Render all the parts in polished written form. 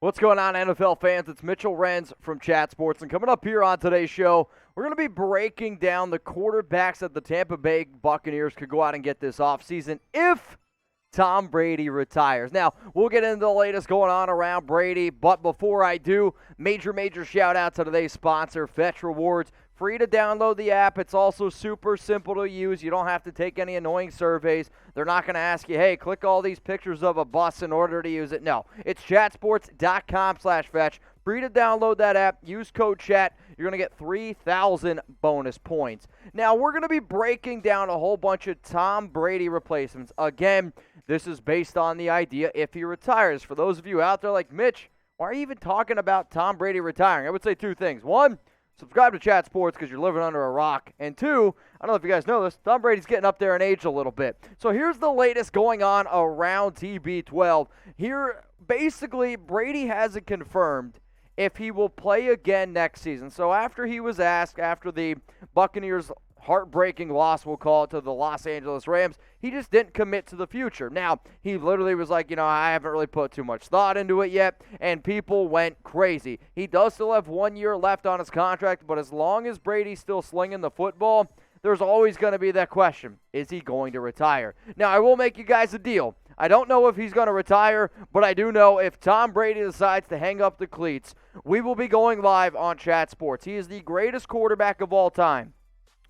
What's going on, NFL fans? It's Mitchell Renz from Chat Sports, and coming up here on today's show, we're going to be breaking down the quarterbacks that the Tampa Bay Buccaneers could go out and get this offseason if Tom Brady retires. Now, we'll get into the latest going on around Brady, but before I do, major shout out to today's sponsor, Fetch Rewards. Free to download the app. It's also super simple to use. You don't have to take any annoying surveys. They're not going to ask you, hey, click all these pictures of a bus in order to use it. No, it's chatsports.com/fetch. Free to download that app. Use code CHAT. You're going to get 3,000 bonus points. Now, we're going to be breaking down a whole bunch of Tom Brady replacements. Again, this is based on the idea if he retires. For those of you out there like, Mitch, why are you even talking about Tom Brady retiring? I would say two things. One, subscribe to Chat Sports because you're living under a rock. And two, I don't know if you guys know this, Tom Brady's getting up there in age a little bit. So here's the latest going on around TB12. Here, basically, Brady hasn't confirmed if he will play again next season. So after he was asked, after the Buccaneers' heartbreaking loss, we'll call it, to the Los Angeles Rams, he just didn't commit to the future. Now, he literally was like, I haven't really put too much thought into it yet, and people went crazy. He does still have 1 year left on his contract, but as long as Brady's still slinging the football, there's always going to be that question, is he going to retire? Now, I will make you guys a deal. I don't know if he's going to retire, but I do know if Tom Brady decides to hang up the cleats, we will be going live on Chat Sports. He is the greatest quarterback of all time.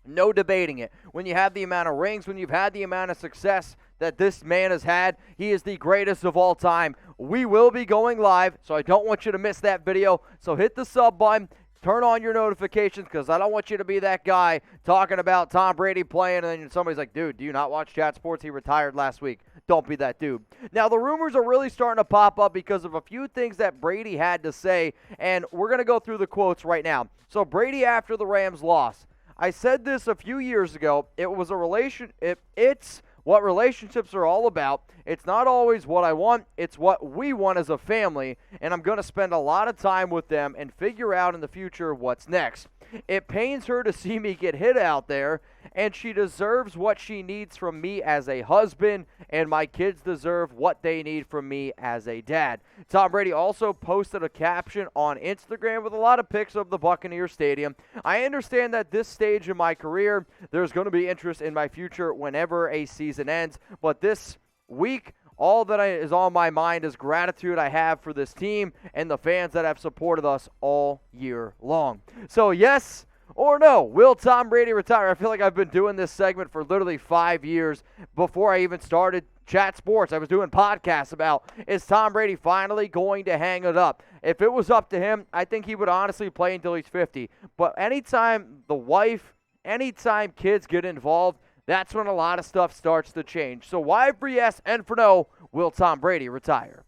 No debating it. When you have the amount of rings, when you've had the amount of success that this man has had, he is the greatest of all time. We will be going live, so I don't want you to miss that video. So hit the sub button. Turn on your notifications because I don't want you to be that guy talking about Tom Brady playing and then somebody's like, dude, do you not watch Chat Sports? He retired last week. Don't be that dude. Now, the rumors are really starting to pop up because of a few things that Brady had to say, and we're going to go through the quotes right now. So Brady after the Rams loss. I said this a few years ago. It's what relationships are all about. It's not always what I want. It's what we want as a family, and I'm going to spend a lot of time with them and figure out in the future what's next. It pains her to see me get hit out there, and she deserves what she needs from me as a husband, and my kids deserve what they need from me as a dad. Tom Brady also posted a caption on Instagram with a lot of pics of the Buccaneers stadium. I understand that this stage in my career, there's going to be interest in my future whenever a season ends, but this week, all that is on my mind is gratitude I have for this team and the fans that have supported us all year long. So yes or no, will Tom Brady retire? I feel like I've been doing this segment for literally 5 years before I even started Chat Sports. I was doing podcasts about, is Tom Brady finally going to hang it up? If it was up to him, I think he would honestly play until he's 50. But anytime the wife, anytime kids get involved, that's when a lot of stuff starts to change. So why for yes and for no, will Tom Brady retire?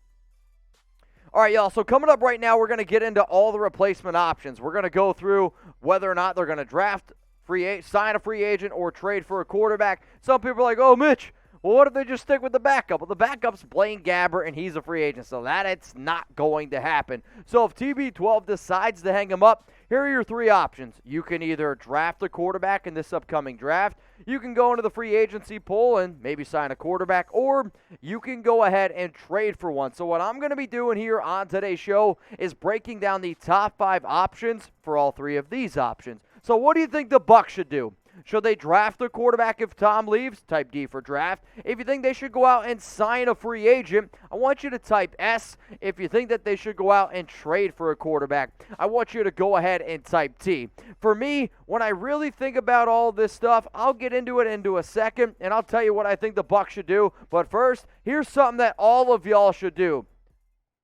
All right, y'all, so coming up right now, we're going to get into all the replacement options. We're going to go through whether or not they're going to sign a free agent or trade for a quarterback. Some people are like, oh, Mitch, well, what if they just stick with the backup? Well, the backup's Blaine Gabbert, and he's a free agent, so it's not going to happen. So if TB12 decides to hang him up, here are your three options. You can either draft a quarterback in this upcoming draft, you can go into the free agency pool and maybe sign a quarterback, or you can go ahead and trade for one. So what I'm going to be doing here on today's show is breaking down the top 5 options for all 3 of these options. So what do you think the Bucs should do? Should they draft a quarterback if Tom leaves? Type D for draft. If you think they should go out and sign a free agent, I want you to type S. If you think that they should go out and trade for a quarterback, I want you to go ahead and type T. For me, when I really think about all this stuff, I'll get into it into a second, and I'll tell you what I think the Bucs should do. But first, here's something that all of y'all should do.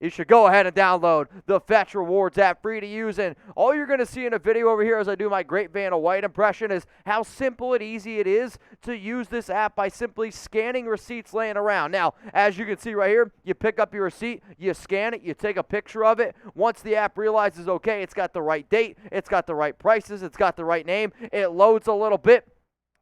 You should go ahead and download the Fetch Rewards app, free to use. And all you're going to see in a video over here as I do my great Vanna White impression is how simple and easy it is to use this app by simply scanning receipts laying around. Now, as you can see right here, you pick up your receipt, you scan it, you take a picture of it. Once the app realizes, okay, it's got the right date, it's got the right prices, it's got the right name, it loads a little bit,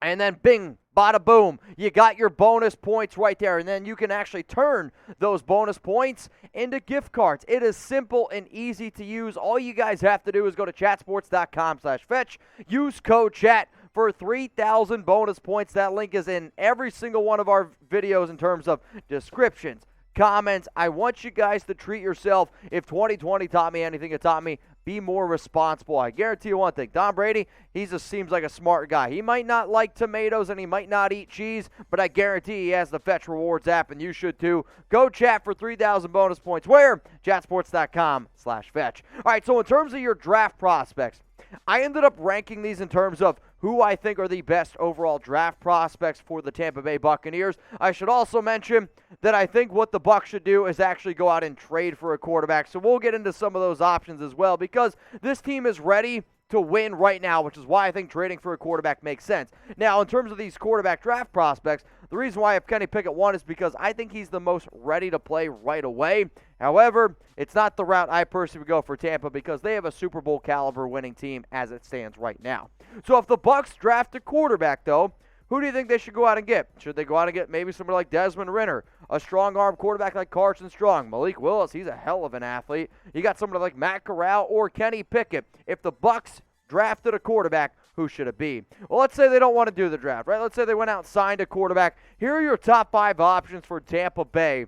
and then bing, bada boom, you got your bonus points right there, and then you can actually turn those bonus points into gift cards. It is simple and easy to use. All you guys have to do is go to chatsports.com/fetch, use code CHAT for 3,000 bonus points. That link is in every single one of our videos in terms of descriptions, comments. I want you guys to treat yourself. If 2020 taught me anything, it taught me be more responsible. I guarantee you one thing. Tom Brady, he just seems like a smart guy. He might not like tomatoes and he might not eat cheese, but I guarantee he has the Fetch Rewards app, and you should too. Go chat for 3,000 bonus points. Where? Chatsports.com/fetch. All right, so in terms of your draft prospects, I ended up ranking these in terms of who I think are the best overall draft prospects for the Tampa Bay Buccaneers. I should also mention that I think what the Bucs should do is actually go out and trade for a quarterback. So we'll get into some of those options as well, because this team is ready to win right now, which is why I think trading for a quarterback makes sense. Now, in terms of these quarterback draft prospects, the reason why I have Kenny Pickett 1 is because I think he's the most ready to play right away. However, it's not the route I personally would go for Tampa, because they have a Super Bowl caliber winning team as it stands right now. So if the Bucs draft a quarterback, though, who do you think they should go out and get? Should they go out and get maybe somebody like Desmond Ridder, a strong-arm quarterback like Carson Strong, Malik Willis, he's a hell of an athlete. You got somebody like Matt Corral or Kenny Pickett. If the Bucs drafted a quarterback, who should it be? Well, let's say they don't want to do the draft, right? Let's say they went out and signed a quarterback. Here are your top 5 options for Tampa Bay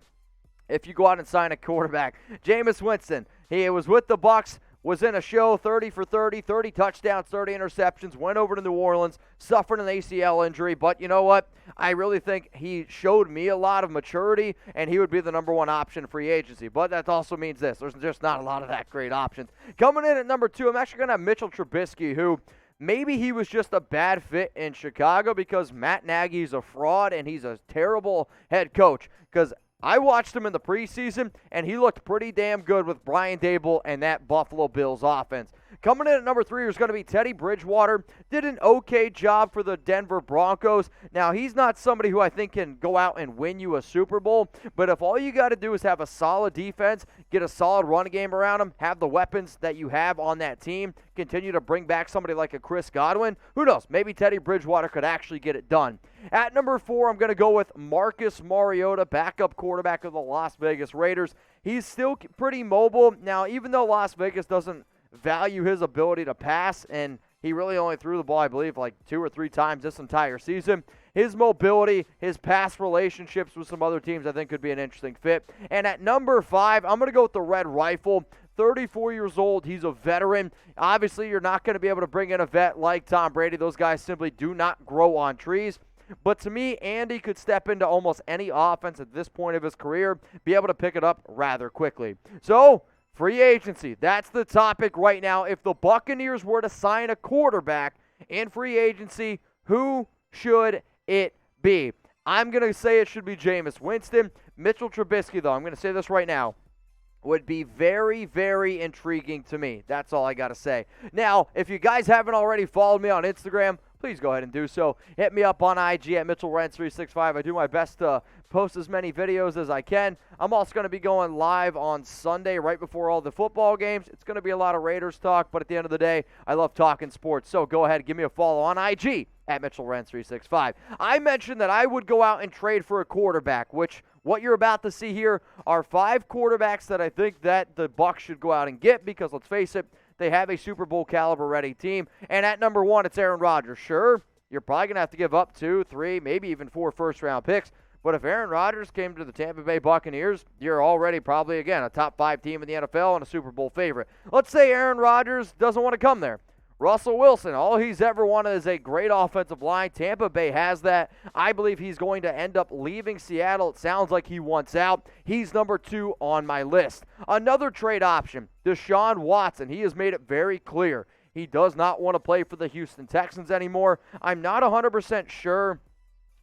if you go out and sign a quarterback. Jameis Winston, he was with the Bucs, was in a show, 30 for 30, 30 touchdowns, 30 interceptions, went over to New Orleans, suffered an ACL injury, but you know what? I really think he showed me a lot of maturity, and he would be the number 1 option in free agency. But that also means this. There's just not a lot of that great options. Coming in at number 2, I'm actually going to have Mitchell Trubisky, who maybe he was just a bad fit in Chicago because Matt Nagy's a fraud and he's a terrible head coach, because I watched him in the preseason, and he looked pretty damn good with Brian Daboll and that Buffalo Bills offense. Coming in at number 3 is going to be Teddy Bridgewater. Did an okay job for the Denver Broncos. Now, he's not somebody who I think can go out and win you a Super Bowl, but if all you got to do is have a solid defense, get a solid run game around him, have the weapons that you have on that team, continue to bring back somebody like a Chris Godwin, who knows, maybe Teddy Bridgewater could actually get it done. At number 4, I'm going to go with Marcus Mariota, backup quarterback of the Las Vegas Raiders. He's still pretty mobile. Now, even though Las Vegas doesn't value his ability to pass, and he really only threw the ball, I believe, like 2 or 3 times this entire season, his mobility, his past relationships with some other teams, I think could be an interesting fit. And at number 5, I'm going to go with the Red Rifle. 34 years old. He's a veteran. Obviously, you're not going to be able to bring in a vet like Tom Brady. Those guys simply do not grow on trees. But to me, Andy could step into almost any offense at this point of his career, be able to pick it up rather quickly. So, free agency, that's the topic right now. If the Buccaneers were to sign a quarterback in free agency, who should it be? I'm going to say it should be Jameis Winston. Mitchell Trubisky, though, I'm going to say this right now, would be very, very intriguing to me. That's all I got to say. Now, if you guys haven't already followed me on Instagram, please go ahead and do so. Hit me up on IG at MitchellRents365. I do my best to post as many videos as I can. I'm also going to be going live on Sunday right before all the football games. It's going to be a lot of Raiders talk, but at the end of the day, I love talking sports. So go ahead and give me a follow on IG at MitchellRents365. I mentioned that I would go out and trade for a quarterback, which what you're about to see here are 5 quarterbacks that I think that the Bucs should go out and get, because let's face it, they have a Super Bowl caliber ready team. And at number 1, it's Aaron Rodgers. Sure, you're probably going to have to give up 2, 3, maybe even 4 first-round picks. But if Aaron Rodgers came to the Tampa Bay Buccaneers, you're already probably, again, a top 5 team in the NFL and a Super Bowl favorite. Let's say Aaron Rodgers doesn't want to come there. Russell Wilson, all he's ever wanted is a great offensive line. Tampa Bay has that. I believe he's going to end up leaving Seattle. It sounds like he wants out. He's number 2 on my list. Another trade option, Deshaun Watson. He has made it very clear he does not want to play for the Houston Texans anymore. I'm not 100% sure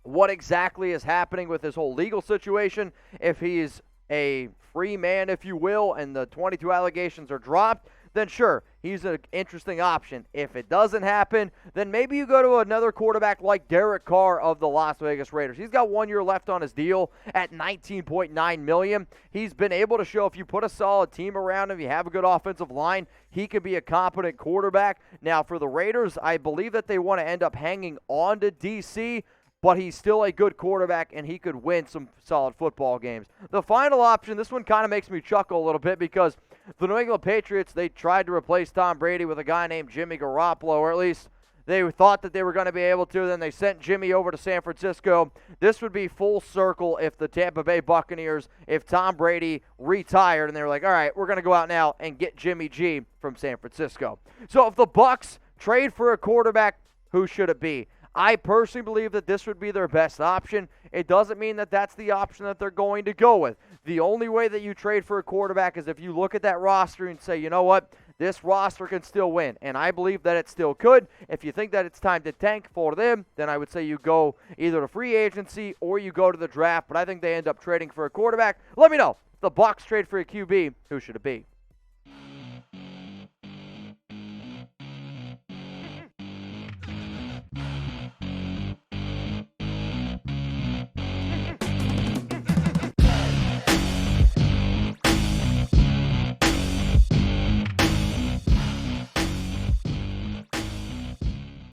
what exactly is happening with this whole legal situation. If he's a free man, if you will, and the 22 allegations are dropped, then sure, he's an interesting option. If it doesn't happen, then maybe you go to another quarterback like Derek Carr of the Las Vegas Raiders. He's got 1 year left on his deal at $19.9 million. He's been able to show if you put a solid team around him, you have a good offensive line, he could be a competent quarterback. Now, for the Raiders, I believe that they want to end up hanging on to DC, but he's still a good quarterback, and he could win some solid football games. The final option, this one kind of makes me chuckle a little bit, because the New England Patriots, they tried to replace Tom Brady with a guy named Jimmy Garoppolo, or at least They thought that they were going to be able to. Then they sent Jimmy over to San Francisco. This would be full circle if the Tampa Bay Buccaneers, if Tom Brady retired, and they were like, all right, we're going to go out now and get Jimmy G from San Francisco. So if the Bucs trade for a quarterback, who should it be? I personally believe that this would be their best option. It doesn't mean that that's the option that they're going to go with. The only way that you trade for a quarterback is if you look at that roster and say, you know what, this roster can still win. And I believe that it still could. If you think that it's time to tank for them, then I would say you go either to free agency or you go to the draft. But I think they end up trading for a quarterback. Let me know. If the Bucs trade for a QB, who should it be?